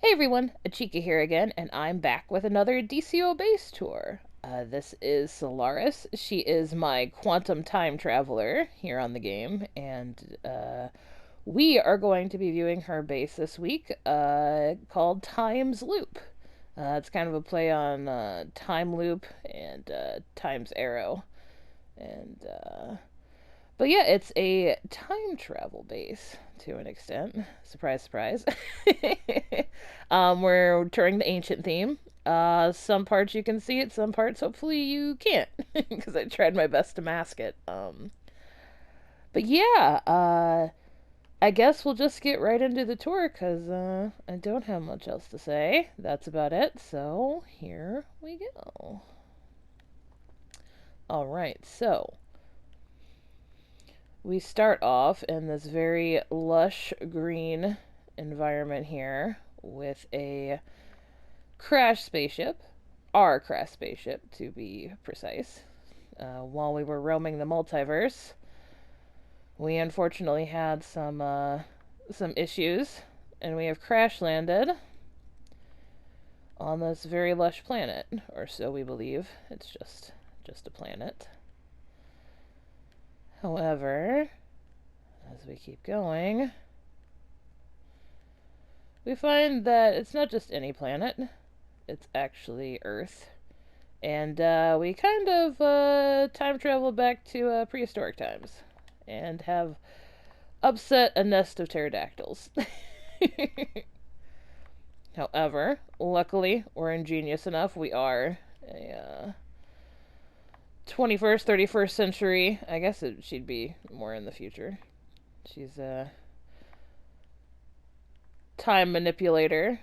Hey everyone, Achikah here again, and I'm back with another DCUO base tour. This is Solaris. She is my quantum time traveler here on the game, and we are going to be viewing her base this week called Time's Loop. It's kind of a play on Time Loop and Time's Arrow. And but yeah, it's a time travel base to an extent. Surprise, surprise. We're touring the ancient theme. Some parts you can see it, some parts hopefully you can't, because I tried my best to mask it. But yeah, I guess we'll just get right into the tour, because I don't have much else to say. That's about it, so here we go. Alright, so we start off in this very lush green environment here with a crash spaceship, our crash spaceship to be precise. While we were roaming the multiverse, we unfortunately had some issues, and we have crash landed on this very lush planet, or so we believe. It's just a planet. However, as we keep going, we find that it's not just any planet, it's actually Earth. And we kind of time travel back to prehistoric times and have upset a nest of pterodactyls. However, luckily, we're ingenious enough. We are a 21st, 31st century. I guess she'd be more in the future. She's a time manipulator.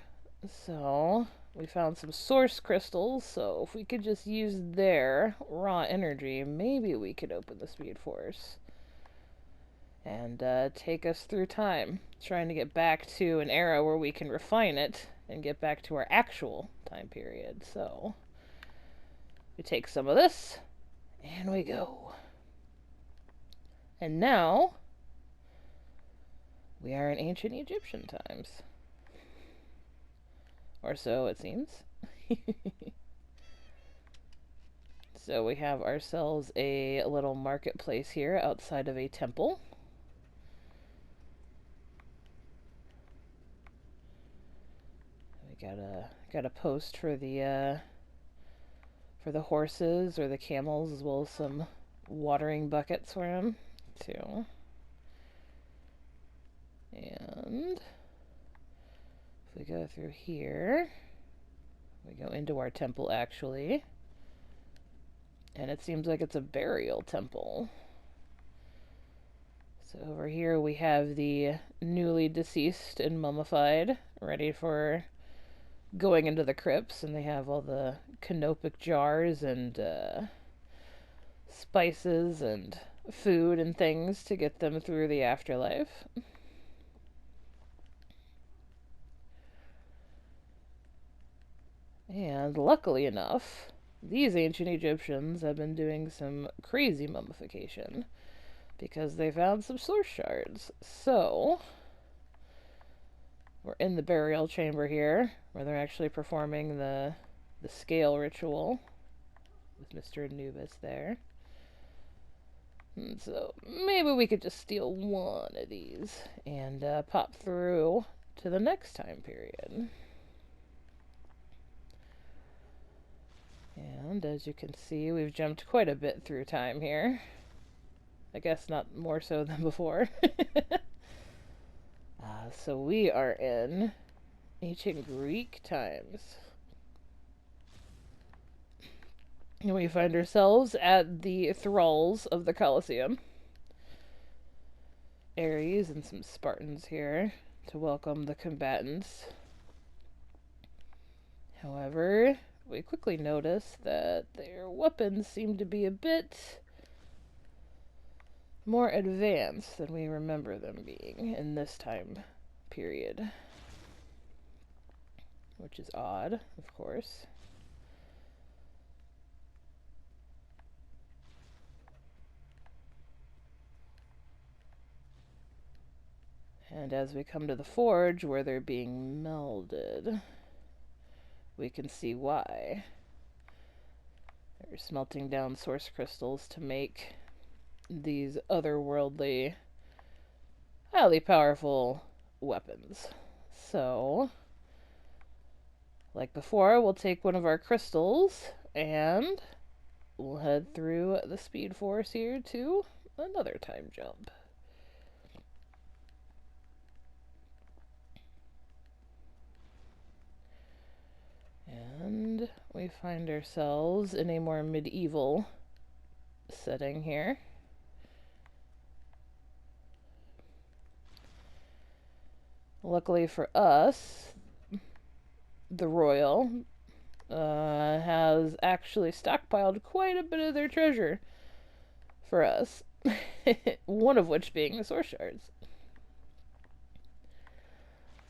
So, we found some source crystals. So, if we could just use their raw energy, maybe we could open the Speed Force and take us through time. Trying to get back to an era where we can refine it and get back to our actual time period. So, we take some of this. And we go. And now, we are in ancient Egyptian times. Or so it seems. So we have ourselves a little marketplace here outside of a temple. We got a post for the horses or the camels, as well as some watering buckets for them too. And if we go through here, we go into our temple actually, and it seems like it's a burial temple. So over here we have the newly deceased and mummified, ready for going into the crypts, and they have all the canopic jars and spices and food and things to get them through the afterlife. And luckily enough, these ancient Egyptians have been doing some crazy mummification because they found some source shards. So, we're in the burial chamber here, where they're actually performing the scale ritual with Mr. Anubis there. And so, maybe we could just steal one of these and pop through to the next time period. And as you can see, we've jumped quite a bit through time here. I guess not more so than before. So we are in ancient Greek times. And we find ourselves at the thralls of the Colosseum. Ares and some Spartans here to welcome the combatants. However, we quickly notice that their weapons seem to be a bit more advanced than we remember them being in this time period. Which is odd, of course. And as we come to the forge where they're being melded, we can see why. They're smelting down source crystals to make these otherworldly, highly powerful weapons. So, like before, we'll take one of our crystals and we'll head through the Speed Force here to another time jump. And we find ourselves in a more medieval setting here. Luckily for us, the Royal has actually stockpiled quite a bit of their treasure for us. One of which being the Source Shards.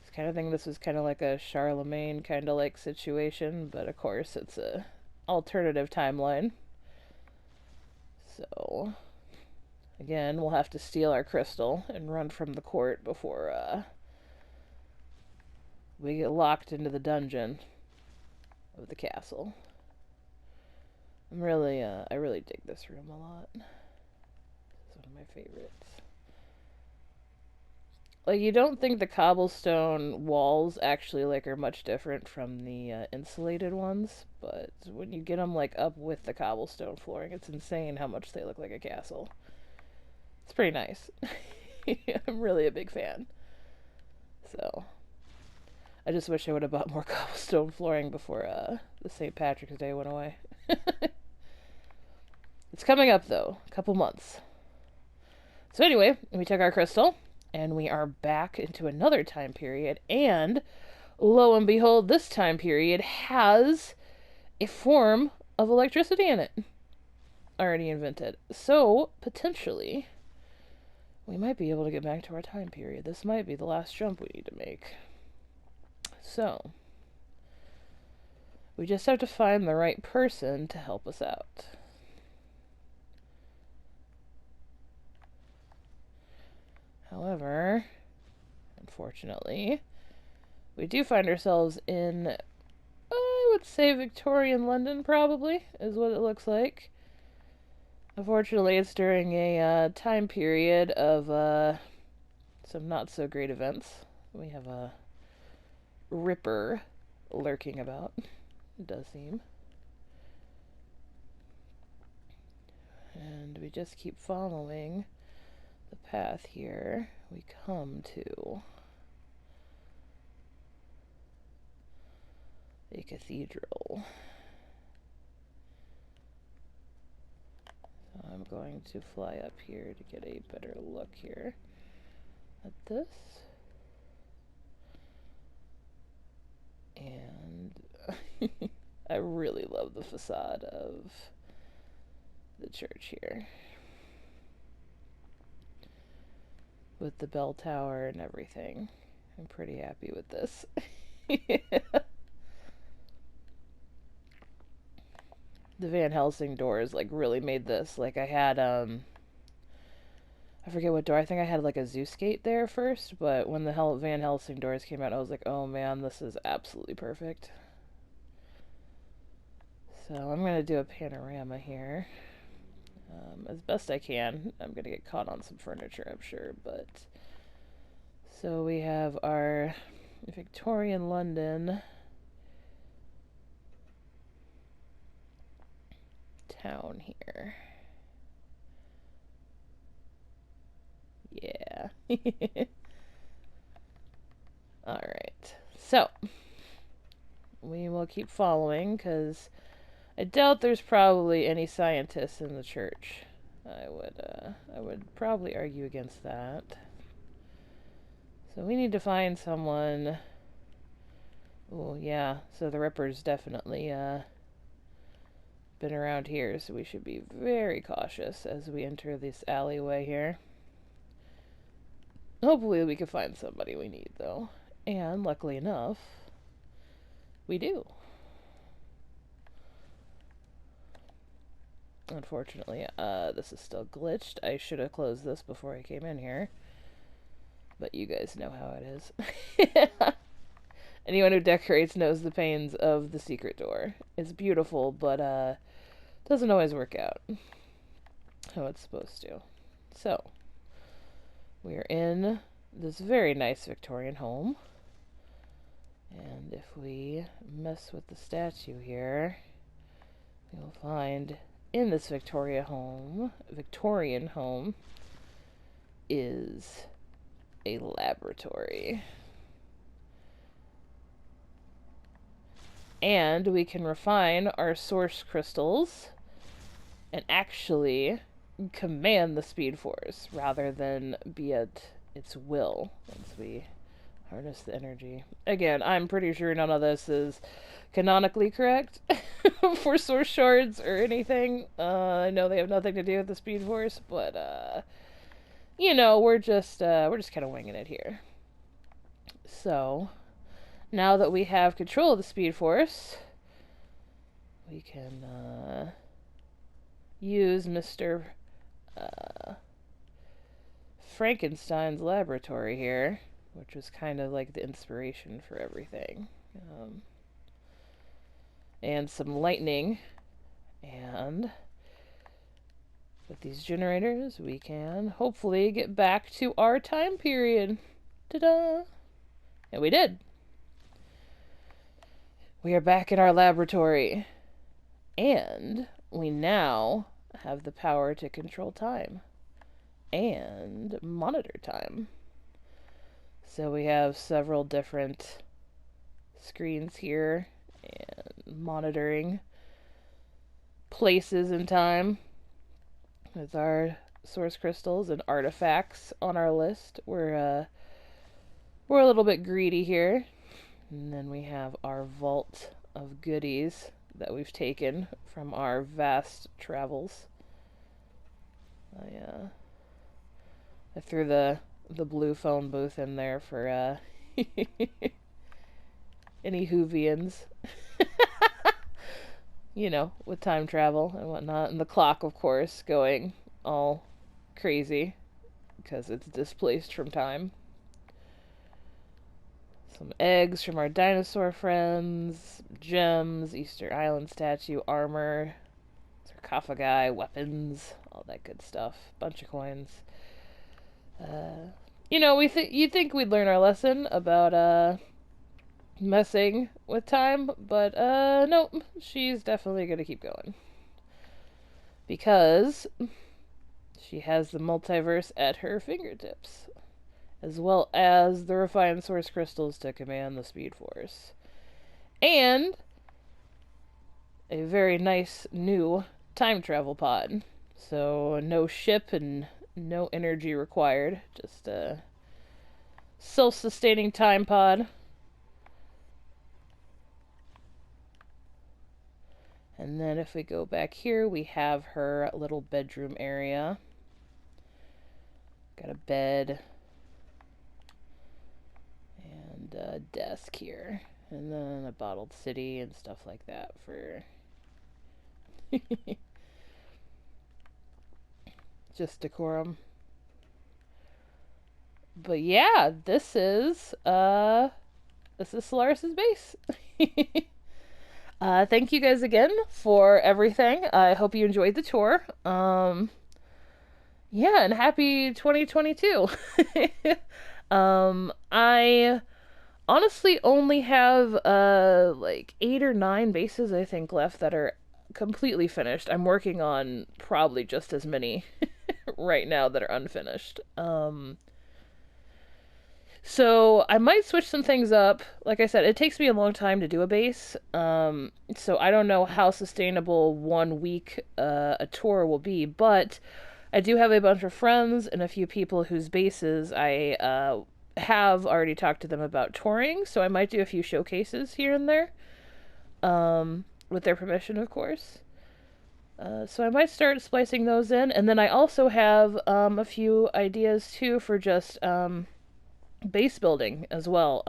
I kind of think this was kind of like a Charlemagne kind of like situation, but of course it's a alternative timeline. So, again, we'll have to steal our crystal and run from the court before we get locked into the dungeon of the castle. I really dig this room a lot. It's one of my favorites. Like, you don't think the cobblestone walls actually, like, are much different from the insulated ones, but when you get them, like, up with the cobblestone flooring, it's insane how much they look like a castle. It's pretty nice. I'm really a big fan. So, I just wish I would have bought more cobblestone flooring before the St. Patrick's Day went away. It's coming up, though. A couple months. So anyway, we took our crystal, and we are back into another time period, and lo and behold, this time period has a form of electricity in it already invented. So, potentially, we might be able to get back to our time period. This might be the last jump we need to make. So, we just have to find the right person to help us out. However, unfortunately, we do find ourselves in, I would say, Victorian London, probably, is what it looks like. Unfortunately, it's during a time period of some not-so-great events. We have a Ripper lurking about, it does seem. And we just keep following the path here. We come to a cathedral. So I'm going to fly up here to get a better look here at this. And I really love the facade of the church here, with the bell tower and everything. I'm pretty happy with this. The Van Helsing doors like really made this. Like I had I forget what door. I think I had like a Zeus gate there first, but when the Van Helsing doors came out, I was like, oh man, this is absolutely perfect. So I'm gonna do a panorama here. As best I can. I'm gonna get caught on some furniture, I'm sure, but so we have our Victorian London town here. Yeah. Alright. So, we will keep following, because I doubt there's probably any scientists in the church. I would probably argue against that. So we need to find someone. Oh, yeah. So the Ripper's definitely, been around here, so we should be very cautious as we enter this alleyway here. Hopefully we can find somebody we need, though. And, luckily enough, we do. Unfortunately, this is still glitched. I should have closed this before I came in here. but you guys know how it is. Anyone who decorates knows the pains of the secret door. It's beautiful, but doesn't always work out how it's supposed to. So, we're in this very nice Victorian home. And if we mess with the statue here, you'll find in this Victorian home is a laboratory. And we can refine our source crystals and actually command the Speed Force rather than be at its will once we harness the energy. Again, I'm pretty sure none of this is canonically correct for Source Shards or anything. I know they have nothing to do with the Speed Force, but you know, we're just kind of winging it here. So, now that we have control of the Speed Force, we can use Mr. Frankenstein's laboratory here, which was kind of like the inspiration for everything. And some lightning, and with these generators we can hopefully get back to our time period. Ta-da! And we did. We are back in our laboratory, and we now have the power to control time and monitor time. So we have several different screens here and monitoring places in time with our source crystals and artifacts on our list. We're a little bit greedy here. And then we have our vault of goodies that we've taken from our vast travels. I threw the blue phone booth in there for any Whovians. You know, with time travel and whatnot. And the clock, of course, going all crazy because it's displaced from time. Some eggs from our dinosaur friends, gems, Easter Island statue, armor, sarcophagi, weapons, all that good stuff. Bunch of coins. You know, you'd think we'd learn our lesson about messing with time, but nope, she's definitely gonna keep going. Because she has the multiverse at her fingertips, as well as the refined source crystals to command the Speed Force. And a very nice new time travel pod. So no ship and no energy required. Just a self-sustaining time pod. And then if we go back here, we have her little bedroom area. Got a bed and a desk here. And then a bottled city and stuff like that for just decorum. But yeah, this is Solaris's base. Thank you guys again for everything. I hope you enjoyed the tour. Yeah, and happy 2022. I honestly only have like 8 or 9 bases I think left that are completely finished. I'm working on probably just as many right now that are unfinished. So I might switch some things up. Like I said, it takes me a long time to do a base. So I don't know how sustainable 1 week a tour will be, but I do have a bunch of friends and a few people whose bases I have already talked to them about touring, so I might do a few showcases here and there. With their permission, of course. So I might start splicing those in, and then I also have a few ideas too for just base building as well,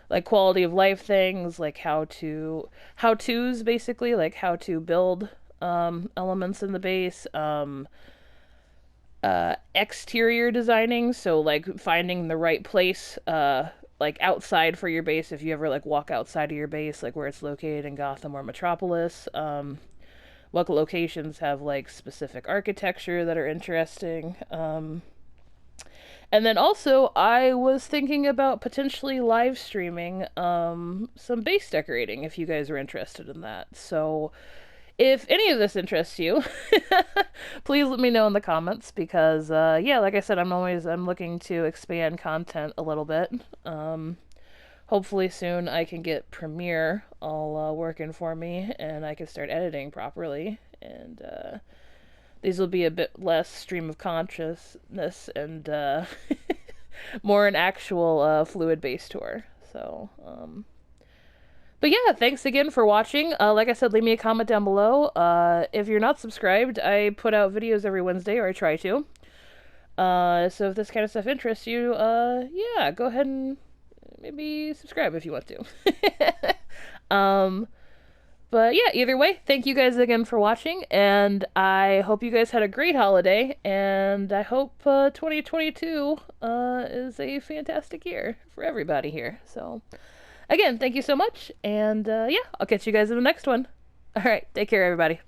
like quality of life things, like how-tos basically, like how to build elements in the base. exterior designing, so like finding the right place, like outside for your base. If you ever like walk outside of your base, like where it's located in Gotham or Metropolis, what locations have like specific architecture that are interesting. And then also, I was thinking about potentially live streaming some base decorating if you guys are interested in that. So, if any of this interests you, please let me know in the comments because, yeah, like I said, I'm looking to expand content a little bit. Hopefully soon I can get Premiere all working for me and I can start editing properly. And these will be a bit less stream of consciousness and more an actual fluid base tour. So, but yeah, thanks again for watching. Like I said, leave me a comment down below. If you're not subscribed, I put out videos every Wednesday, or I try to. So if this kind of stuff interests you, yeah, go ahead and maybe subscribe if you want to. But yeah, either way, thank you guys again for watching, and I hope you guys had a great holiday, and I hope 2022 is a fantastic year for everybody here. So, again, thank you so much, and yeah, I'll catch you guys in the next one. All right, take care, everybody.